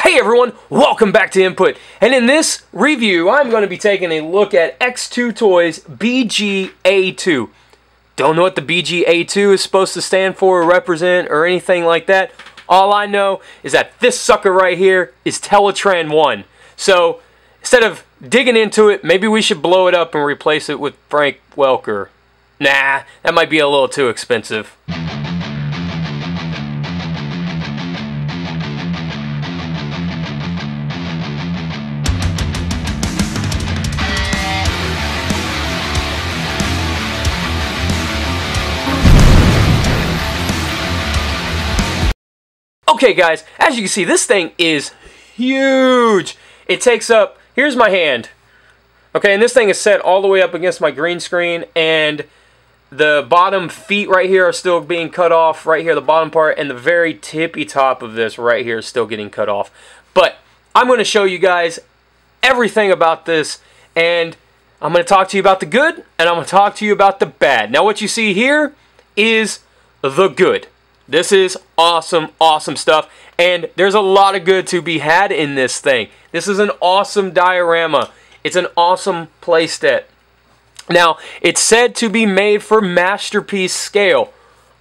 Hey everyone, welcome back to Input, and in this review I'm going to be taking a look at X2 Toys BG-a2. Don't know what the BG-a2 is supposed to stand for or represent or anything like that. All I know is that this sucker right here is Teletran 1. So instead of digging into it, maybe we should blow it up and replace it with Frank Welker. Nah, that might be a little too expensive. Okay guys, as you can see, this thing is huge. It takes up, here's my hand. Okay, and this thing is set all the way up against my green screen, and the bottom feet right here are still being cut off, right here, the bottom part, and the very tippy top of this right here is still getting cut off. But I'm going to show you guys everything about this, and I'm going to talk to you about the good, and I'm going to talk to you about the bad. Now what you see here is the good. This is awesome, awesome stuff, and there's a lot of good to be had in this thing. This is an awesome diorama. It's an awesome playset. Now, it's said to be made for masterpiece scale.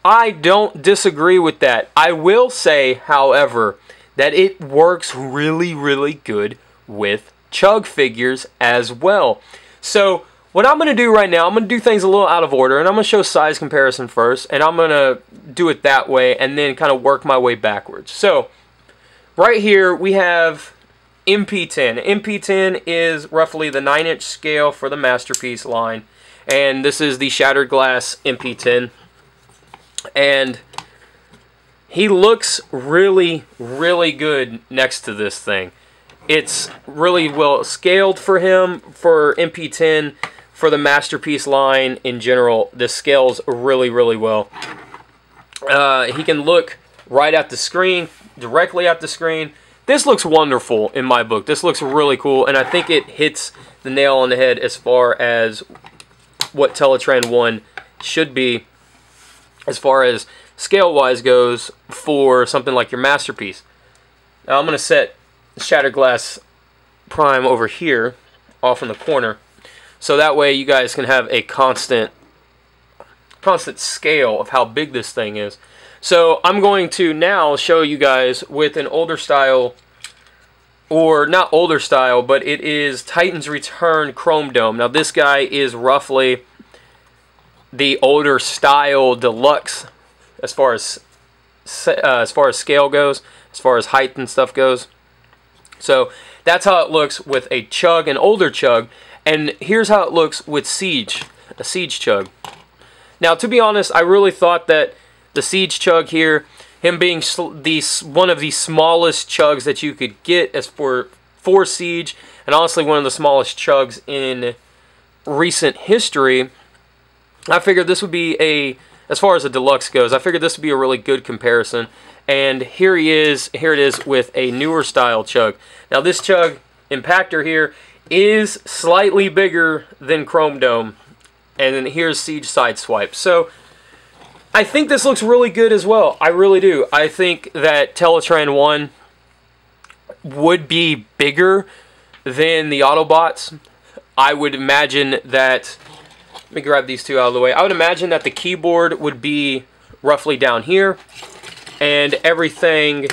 I don't disagree with that. I will say, however, that it works really, really good with Chug figures as well. So, what I'm going to do right now, I'm going to do things a little out of order, and I'm going to show size comparison first, and I'm going to do it that way, and then kind of work my way backwards. So, right here, we have MP10. MP10 is roughly the 9-inch scale for the Masterpiece line, and this is the Shattered Glass MP10. And he looks really, really good next to this thing. It's really well scaled for him, for MP10. For the Masterpiece line in general, this scales really, really well. He can look right at the screen, directly at the screen. This looks wonderful in my book. This looks really cool, and I think it hits the nail on the head as far as what Teletran 1 should be as far as scale-wise goes for something like your Masterpiece. Now I'm going to set Shattered Glass Prime over here, off in the corner. So that way you guys can have a constant scale of how big this thing is. So I'm going to now show you guys with an older style, or not older style, but it is Titan's Return Chrome Dome. Now this guy is roughly the older style deluxe as far as scale goes, as far as height and stuff goes. So that's how it looks with a Chug, an older Chug. And here's how it looks with Siege, a Siege Chug. Now, to be honest, I really thought that the Siege Chug here, him being one of the smallest Chugs that you could get as for Siege, and honestly one of the smallest Chugs in recent history, I figured this would be as far as the deluxe goes, I figured this would be a really good comparison. And here it is with a newer style Chug. Now this Chug Impactor here is slightly bigger than Chrome Dome, and then here's Siege Sideswipe. So I think this looks really good as well. I really do. I think that Teletran 1 would be bigger than the Autobots. I would imagine that, let me grab these two out of the way. I would imagine that the keyboard would be roughly down here, and everything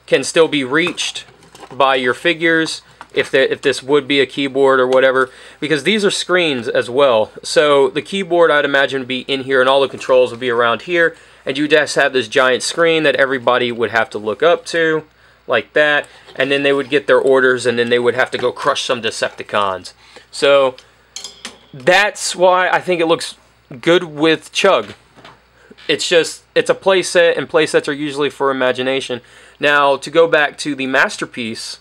can still be reached by your figures. If this would be a keyboard or whatever, because these are screens as well. So the keyboard, I'd imagine, would be in here, and all the controls would be around here, and you just have this giant screen that everybody would have to look up to, like that, and then they would get their orders, and then they would have to go crush some Decepticons. So that's why I think it looks good with Chug. It's a playset, and playsets are usually for imagination. Now, to go back to the Masterpiece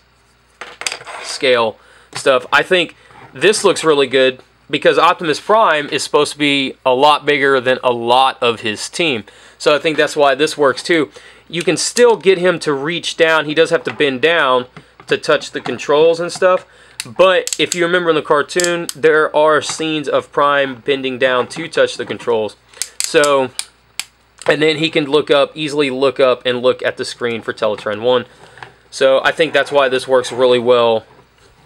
scale stuff, I think this looks really good because Optimus Prime is supposed to be a lot bigger than a lot of his team. So I think that's why this works too. You can still get him to reach down. He does have to bend down to touch the controls and stuff. But if you remember in the cartoon, there are scenes of Prime bending down to touch the controls. So, and then he can look up, easily look up and look at the screen for Teletran 1. So I think that's why this works really well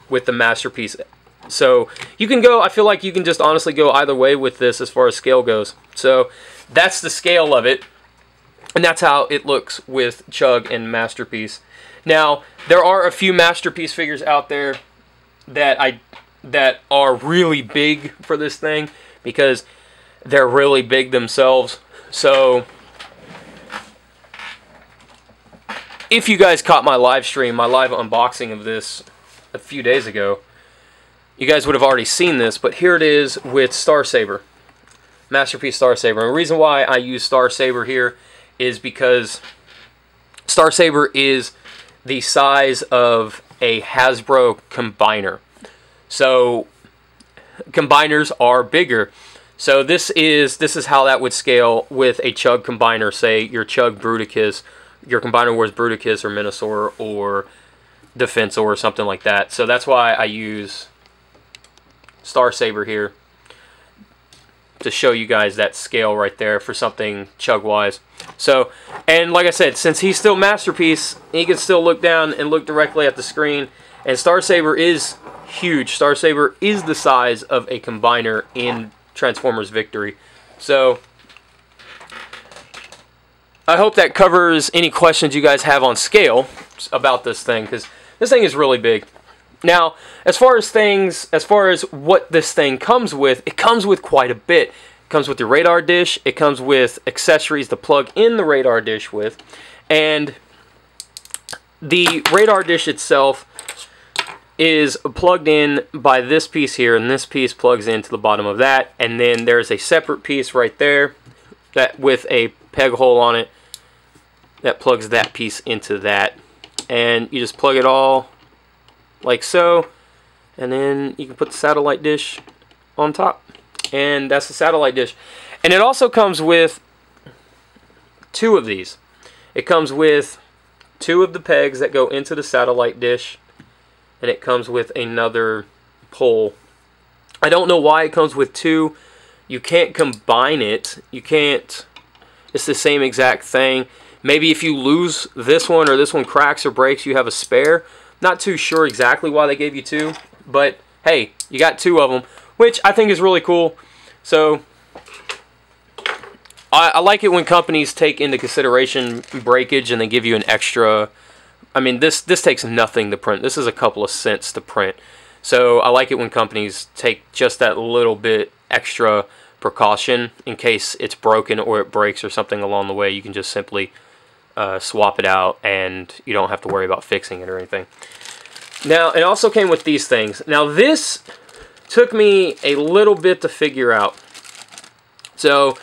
with the Masterpiece. So you can go, I feel like you can just honestly go either way with this as far as scale goes. So that's the scale of it. And that's how it looks with Chug and Masterpiece. Now, there are a few Masterpiece figures out there that are really big for this thing because they're really big themselves. So if you guys caught my live stream, my live unboxing of this a few days ago, you guys would have already seen this, but here it is with Star Saber. Masterpiece Star Saber. And the reason why I use Star Saber here is because Star Saber is the size of a Hasbro combiner. So combiners are bigger. So this is how that would scale with a Chug combiner. Say your Chug Bruticus, your Combiner Wars Bruticus or Minosaur or Defensor or something like that. So that's why I use Star Saber here to show you guys that scale right there for something Chug-wise. So, and like I said, since he's still Masterpiece, he can still look down and look directly at the screen. And Star Saber is huge. Star Saber is the size of a combiner in Transformers Victory. So, I hope that covers any questions you guys have on scale about this thing, because this thing is really big. Now, as far as what this thing comes with, it comes with quite a bit. It comes with your radar dish. It comes with accessories to plug in the radar dish with. And the radar dish itself is plugged in by this piece here, and this piece plugs into the bottom of that. And then there's a separate piece right there that with a peg hole on it that plugs that piece into that. And you just plug it all like so, and then you can put the satellite dish on top, and that's the satellite dish. And it also comes with two of these. It comes with two of the pegs that go into the satellite dish, and it comes with another pole. I don't know why it comes with two. You can't combine it. You can't. It's the same exact thing. Maybe if you lose this one or this one cracks or breaks, you have a spare. Not too sure exactly why they gave you two, but hey, you got two of them, which I think is really cool. So I like it when companies take into consideration breakage and they give you an extra. I mean, this takes nothing to print. This is a couple of cents to print. So I like it when companies take just that little bit extra precaution in case it's broken or it breaks or something along the way. You can just simply swap it out, and you don't have to worry about fixing it or anything. Now, it also came with these things. Now, this took me a little bit to figure out. So,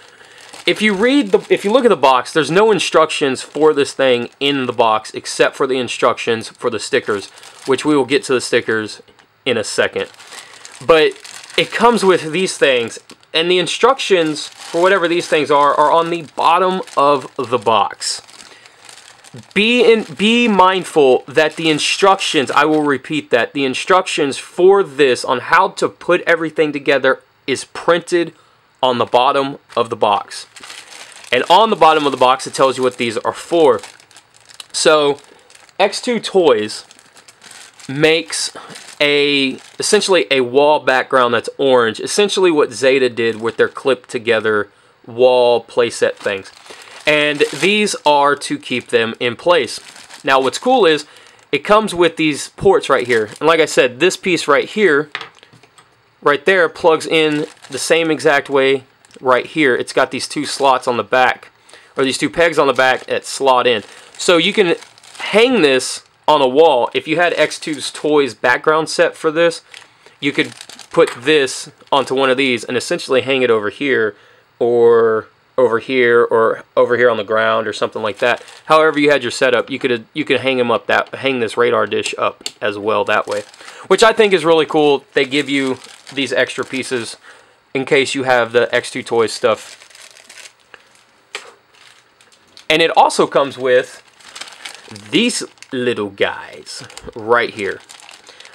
if you look at the box, there's no instructions for this thing in the box except for the instructions for the stickers, which we will get to the stickers in a second. But it comes with these things, and the instructions for whatever these things are on the bottom of the box. Be mindful that the instructions, I will repeat that, the instructions for this on how to put everything together is printed on the bottom of the box. And on the bottom of the box, it tells you what these are for. So, X2 Toys makes essentially a wall background that's orange. Essentially what Zeta did with their clipped together wall playset things. And these are to keep them in place. Now what's cool is it comes with these ports right here. And like I said, this piece right here, right there, plugs in the same exact way right here. It's got these two slots on the back, or these two pegs on the back that slot in. So you can hang this on a wall. If you had X2's Toys background set for this, you could put this onto one of these and essentially hang it over here, or over here, or over here on the ground, or something like that. However you had your setup, you could hang this radar dish up as well that way, which I think is really cool. They give you these extra pieces in case you have the X2 Toys stuff. And it also comes with these little guys right here.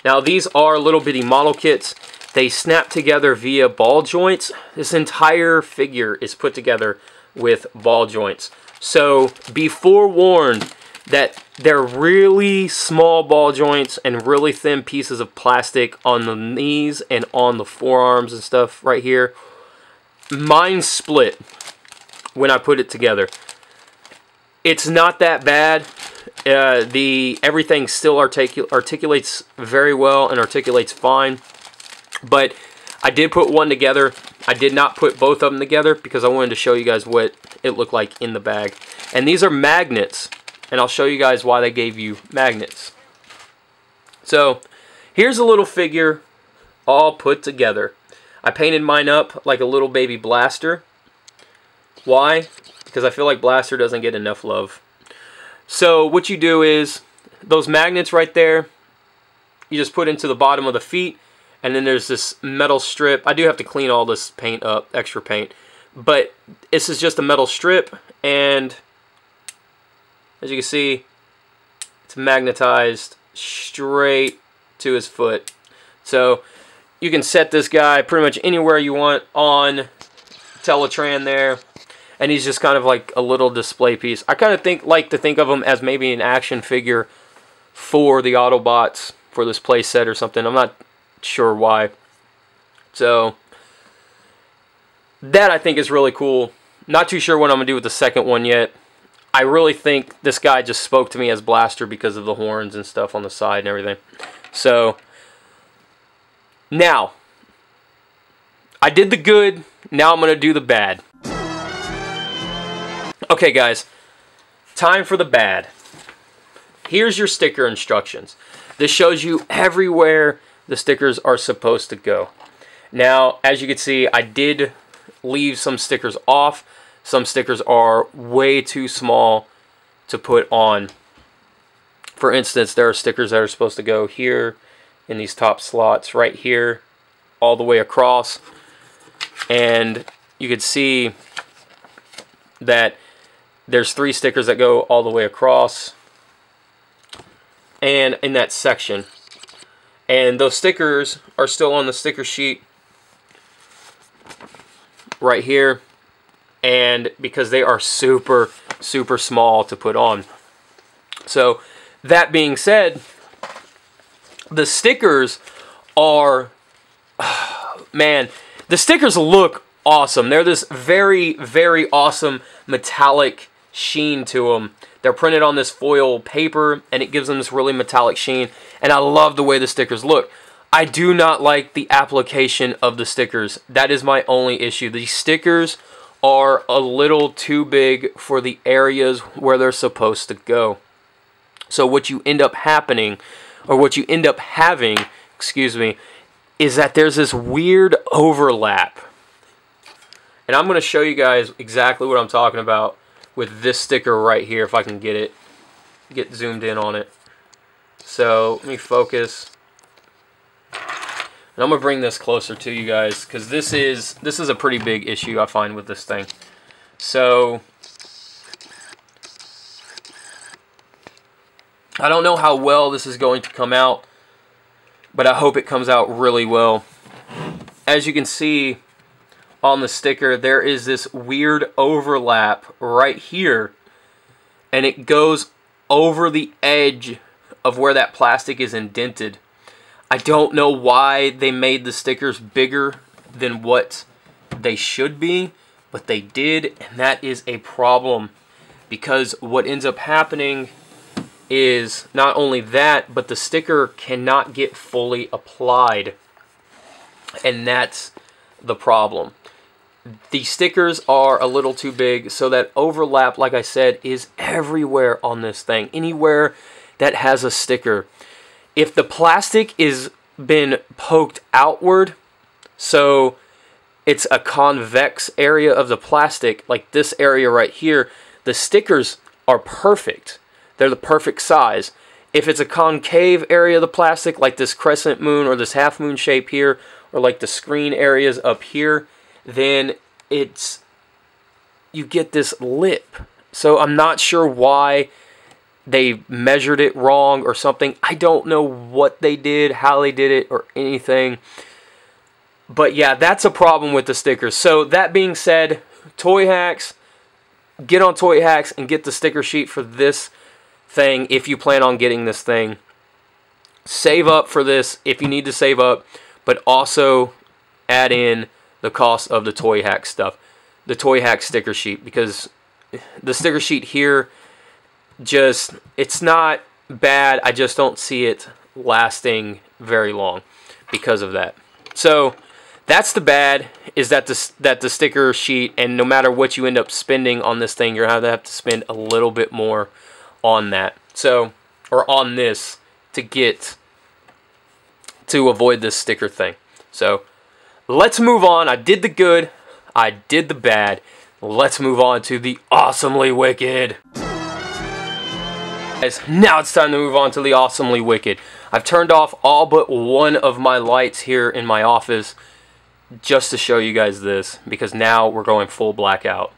Now these are little bitty model kits. They snap together via ball joints. This entire figure is put together with ball joints. So be forewarned that They're really small ball joints and really thin pieces of plastic on the knees and on the forearms and stuff right here. Mine split when I put it together. It's not that bad. Everything still articulates very well and articulates fine. But I did put one together. I did not put both of them together because I wanted to show you guys what it looked like in the bag. And these are magnets. And I'll show you guys why they gave you magnets. So, here's a little figure all put together. I painted mine up like a little baby Blaster. Why? Because I feel like Blaster doesn't get enough love. So, what you do is, those magnets right there, you just put into the bottom of the feet. And then there's this metal strip. I do have to clean all this paint up, extra paint. But this is just a metal strip, and as you can see, it's magnetized straight to his foot. So you can set this guy pretty much anywhere you want on teletran there, and he's just kind of like a little display piece. I kind of like to think of him as maybe an action figure for the Autobots for this play set or something. I'm not sure why. So that I think is really cool. Not too sure what I'm gonna do with the second one yet. I really think this guy just spoke to me as Blaster because of the horns and stuff on the side and everything. So, now, I did the good, now I'm going to do the bad. Okay guys, time for the bad. Here's your sticker instructions. This shows you everywhere the stickers are supposed to go. Now, as you can see, I did leave some stickers off. Some stickers are way too small to put on. For instance, there are stickers that are supposed to go here in these top slots right here all the way across. And you can see that there's 3 stickers that go all the way across and in that section. And those stickers are still on the sticker sheet right here. And because they are super, super small to put on. So, that being said, the stickers are, man, the stickers look awesome. They're this very, very awesome metallic sheen to them. They're printed on this foil paper, and it gives them this really metallic sheen. And I love the way the stickers look. I do not like the application of the stickers. That is my only issue. These stickers are a little too big for the areas where they're supposed to go. So what you end up happening, or what you end up having, excuse me, is that there's this weird overlap. And I'm going to show you guys exactly what I'm talking about with this sticker right here, if I can get zoomed in on it. So let me focus. And I'm going to bring this closer to you guys, because this is a pretty big issue I find with this thing. So, I don't know how well this is going to come out, but I hope it comes out really well. As you can see on the sticker, there is this weird overlap right here, and it goes over the edge of where that plastic is indented. I don't know why they made the stickers bigger than what they should be, but they did, and that is a problem, because what ends up happening is not only that, but the sticker cannot get fully applied, and that's the problem. The stickers are a little too big, so that overlap, like I said, is everywhere on this thing. Anywhere that has a sticker. If the plastic is been poked outward, so it's a convex area of the plastic, like this area right here, the stickers are perfect. They're the perfect size. If it's a concave area of the plastic, like this crescent moon or this half moon shape here, or like the screen areas up here, then you get this lip. So I'm not sure why they measured it wrong or something. I don't know what they did, how they did it, or anything. But yeah, that's a problem with the stickers. So that being said, Toy Hacks, get on Toy Hacks and get the sticker sheet for this thing if you plan on getting this thing. Save up for this if you need to save up, but also add in the cost of the Toy Hack stuff. The Toy Hack sticker sheet, because the sticker sheet here, just, it's not bad. I just don't see it lasting very long because of that. So that's the bad, is that the sticker sheet, and no matter what you end up spending on this thing, you're going to have to spend a little bit more on that. So, or on this, to avoid this sticker thing. So let's move on. I did the good, I did the bad. Let's move on to the awesomely wicked. Guys, now it's time to move on to the awesomely wicked. I've turned off all but one of my lights here in my office just to show you guys this, because now we're going full blackout.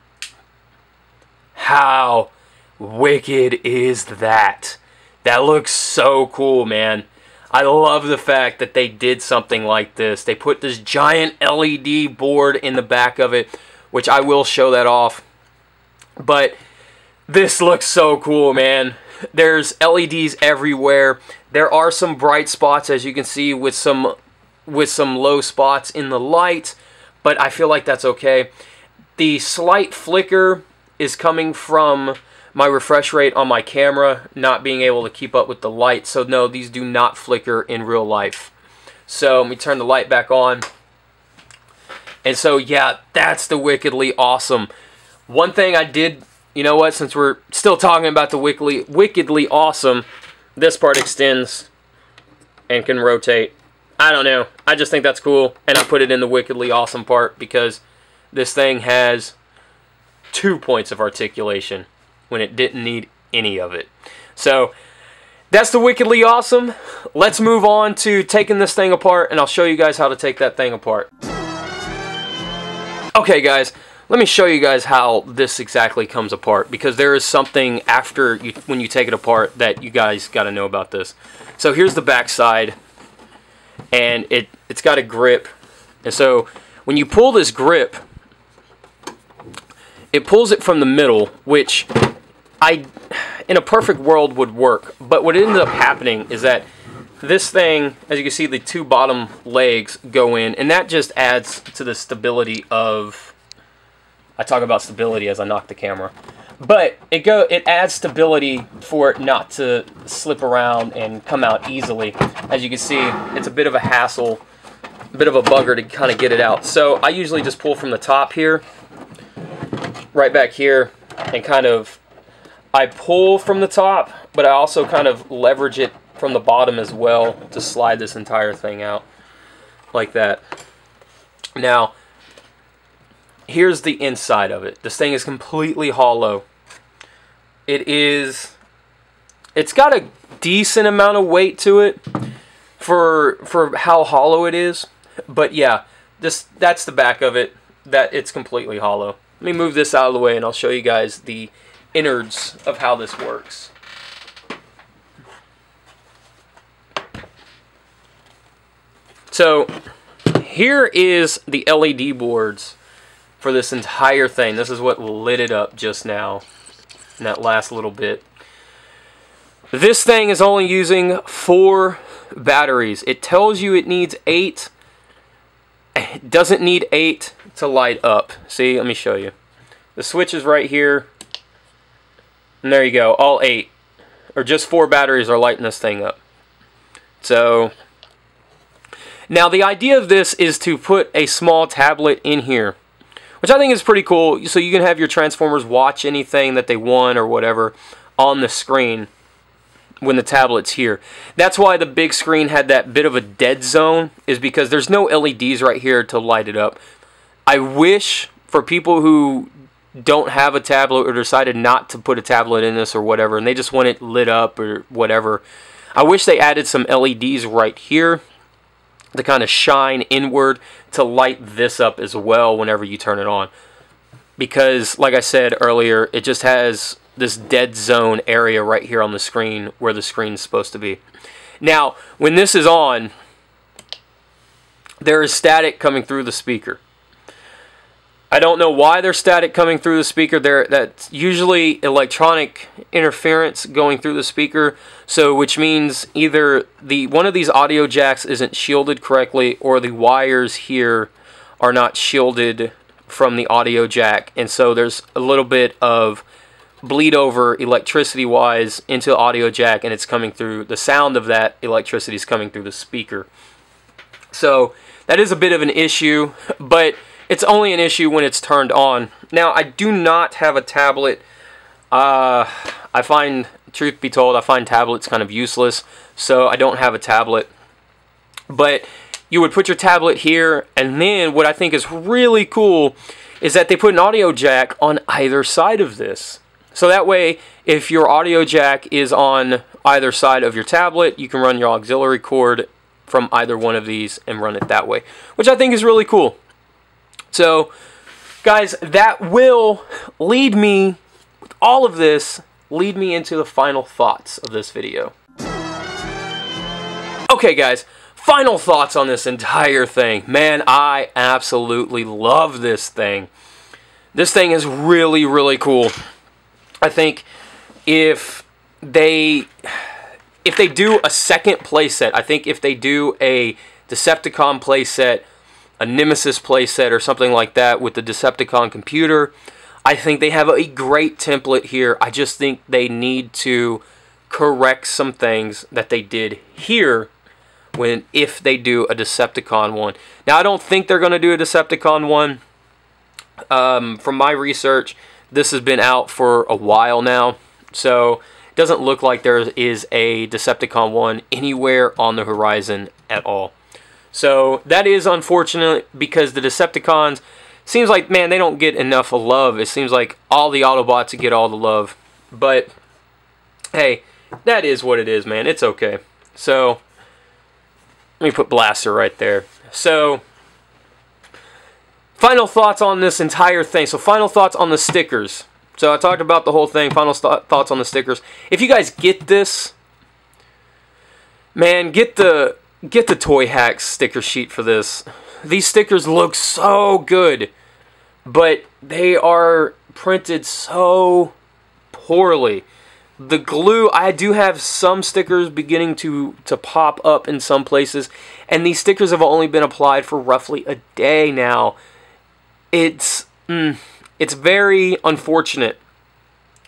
How wicked is that? That looks so cool, man. I love the fact that they did something like this. They put this giant LED board in the back of it, which I will show that off. But this looks so cool, man. There's LEDs everywhere. There are some bright spots, as you can see, with some low spots in the light, but I feel like that's okay. The slight flicker is coming from my refresh rate on my camera not being able to keep up with the light. So no, these do not flicker in real life. So let me turn the light back on. And so yeah, that's the wickedly awesome. One thing I did, you know what, since we're still talking about the wickedly awesome, this part extends and can rotate. I don't know, I just think that's cool, and I put it in the wickedly awesome part because this thing has 2 points of articulation when it didn't need any of it. So that's the wickedly awesome. Let's move on to taking this thing apart, and I'll show you guys how to take that thing apart. Okay guys, let me show you guys how this exactly comes apart, because there is something after when you take it apart that you guys got to know about this. So here's the back side, and it's got a grip, and so when you pull this grip, it pulls it from the middle, which in a perfect world would work, but what ended up happening is that this thing, as you can see, the 2 bottom legs go in, and that just adds to the stability of, I talk about stability as I knock the camera, but it adds stability for it not to slip around and come out easily. As you can see, it's a bit of a hassle, a bit of a bugger to kind of get it out. So I usually just pull from the top here, right back here, and kind of, I pull from the top, but I also kind of leverage it from the bottom as well to slide this entire thing out like that. Now, here's the inside of it. This thing is completely hollow. It's got a decent amount of weight to it for how hollow it is, but yeah, that's the back of it, that it's completely hollow. Let me move this out of the way and I'll show you guys the innards of how this works. So here is the LED boards for this entire thing. This is what lit it up just now in that last little bit. This thing is only using 4 batteries. It tells you it needs 8. It doesn't need 8 to light up. See, let me show you. The switch is right here. And there you go, all 8. Or just 4 batteries are lighting this thing up. So now the idea of this is to put a small tablet in here, which I think is pretty cool. So you can have your Transformers watch anything that they want or whatever on the screen when the tablet's here. That's why the big screen had that bit of a dead zone, is because there's no LEDs right here to light it up. I wish, for people who don't have a tablet or decided not to put a tablet in this or whatever, and they just want it lit up or whatever, I wish they added some LEDs right here to kind of shine inward to light this up as well whenever you turn it on. Because, like I said earlier, it just has this dead zone area right here on the screen where the screen is supposed to be. Now, when this is on, there is static coming through the speaker. I don't know why there's static coming through the speaker. That's usually electronic interference going through the speaker. So which means either one of these audio jacks isn't shielded correctly, or the wires here are not shielded from the audio jack. And so there's a little bit of bleed over electricity wise into the audio jack, and it's coming through, the sound of that electricity is coming through the speaker. So that is a bit of an issue, but it's only an issue when it's turned on. Now, I do not have a tablet. I find, truth be told, I find tablets kind of useless, so I don't have a tablet. But you would put your tablet here, and then what I think is really cool is that they put an audio jack on either side of this. So that way, if your audio jack is on either side of your tablet, you can run your auxiliary cord from either one of these and run it that way, which I think is really cool. So, guys, that will lead me, with all of this, lead me into the final thoughts of this video. Okay, guys, final thoughts on this entire thing. Man, I absolutely love this thing. This thing is really, really cool. I think if they do a second playset, I think if they do a Decepticon playset, a Nemesis playset or something like that with the Decepticon computer, I think they have a great template here. I just think they need to correct some things that they did here if they do a Decepticon one. Now, I don't think they're going to do a Decepticon one. From my research, this has been out for a while now, so it doesn't look like there is a Decepticon one anywhere on the horizon at all. So that is unfortunate, because the Decepticons, seems like, man, they don't get enough love. It seems like all the Autobots get all the love. But, hey, that is what it is, man. It's okay. So, let me put Blaster right there. So, final thoughts on this entire thing. So, final thoughts on the stickers. So, I talked about the whole thing. Final thoughts on the stickers. If you guys get this, man, get the Toy Hacks sticker sheet for this. These stickers look so good, but they are printed so poorly. The glue, I do have some stickers beginning to pop up in some places, and these stickers have only been applied for roughly a day now. It's very unfortunate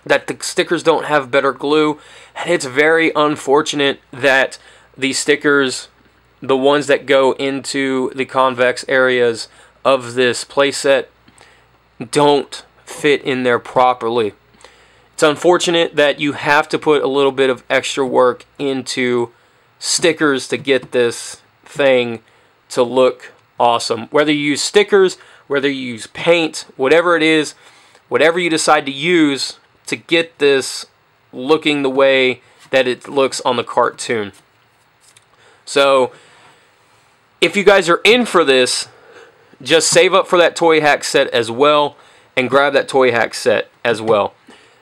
that the stickers don't have better glue, and it's very unfortunate that these stickers, the ones that go into the convex areas of this playset, don't fit in there properly. It's unfortunate that you have to put a little bit of extra work into stickers to get this thing to look awesome. Whether you use stickers, whether you use paint, whatever it is, whatever you decide to use to get this looking the way that it looks on the cartoon. So, if you guys are in for this, just save up for that Toy Hack set as well, and grab that Toy Hack set as well.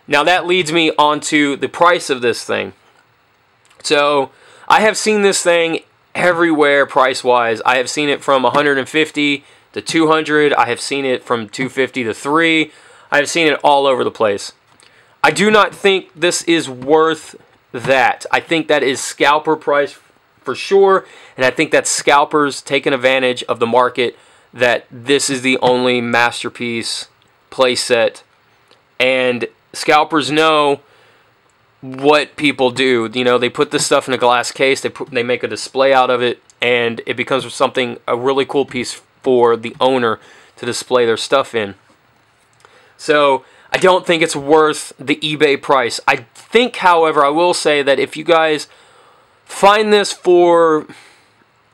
Now that leads me on to the price of this thing. So, I have seen this thing everywhere price-wise. I have seen it from $150 to $200. I have seen it from $250 to $300. I have seen it all over the place. I do not think this is worth that. I think that is scalper price for sure, and I think that scalpers taking advantage of the market, that this is the only masterpiece playset, and scalpers know what people do. You know, they put this stuff in a glass case, they make a display out of it, and it becomes a really cool piece for the owner to display their stuff in. So I don't think it's worth the eBay price. I think, however, I will say that if you guys find this for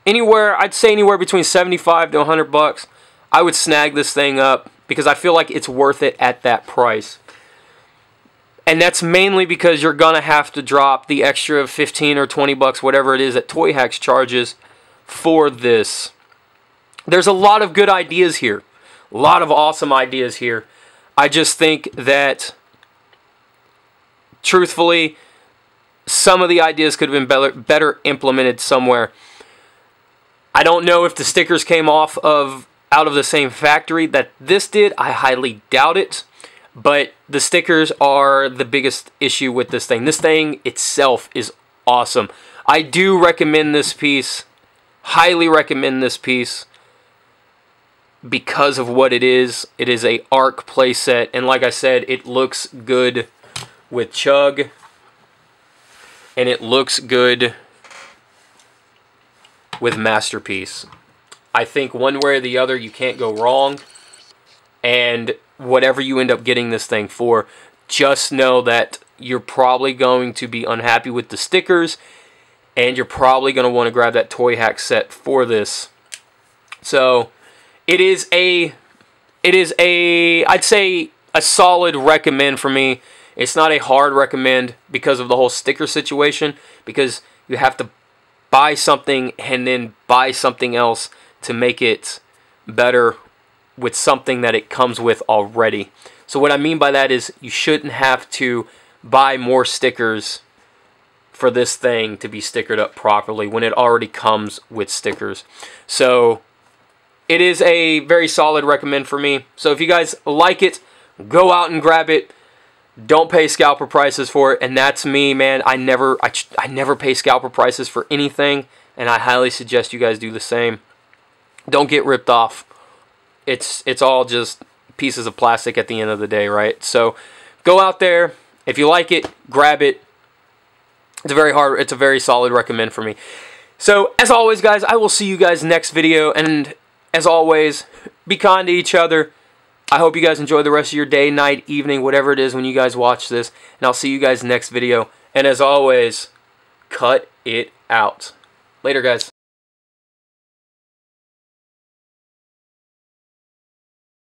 anywhere, I'd say anywhere between 75 to 100 bucks, I would snag this thing up, because I feel like it's worth it at that price. And that's mainly because you're going to have to drop the extra 15 or 20 bucks, whatever it is that Toy Hacks charges for this. There's a lot of good ideas here. A lot of awesome ideas here. I just think that, truthfully, some of the ideas could have been better implemented somewhere. I don't know if the stickers came off of out of the same factory that this did. I highly doubt it. But the stickers are the biggest issue with this thing. This thing itself is awesome. I do recommend this piece. Highly recommend this piece. Because of what it is. It is a ARC playset. And like I said, it looks good with Chug. And it looks good with Masterpiece. I think one way or the other, you can't go wrong. And whatever you end up getting this thing for, just know that you're probably going to be unhappy with the stickers, and you're probably going to want to grab that Toy Hack set for this. So it is a I'd say a solid recommend for me. It's not a hard recommend because of the whole sticker situation, because you have to buy something and then buy something else to make it better with something that it comes with already. So what I mean by that is you shouldn't have to buy more stickers for this thing to be stickered up properly when it already comes with stickers. So it is a very solid recommend for me. So if you guys like it, go out and grab it. Don't pay scalper prices for it. And that's me, man. I never pay scalper prices for anything, and I highly suggest you guys do the same. Don't get ripped off. It's all just pieces of plastic at the end of the day, right? So go out there. If you like it, grab it. It's a very solid recommend for me. So as always, guys, I will see you guys next video. And as always, be kind to each other. I hope you guys enjoy the rest of your day, night, evening, whatever it is when you guys watch this. And I'll see you guys next video. And as always, cut it out. Later, guys.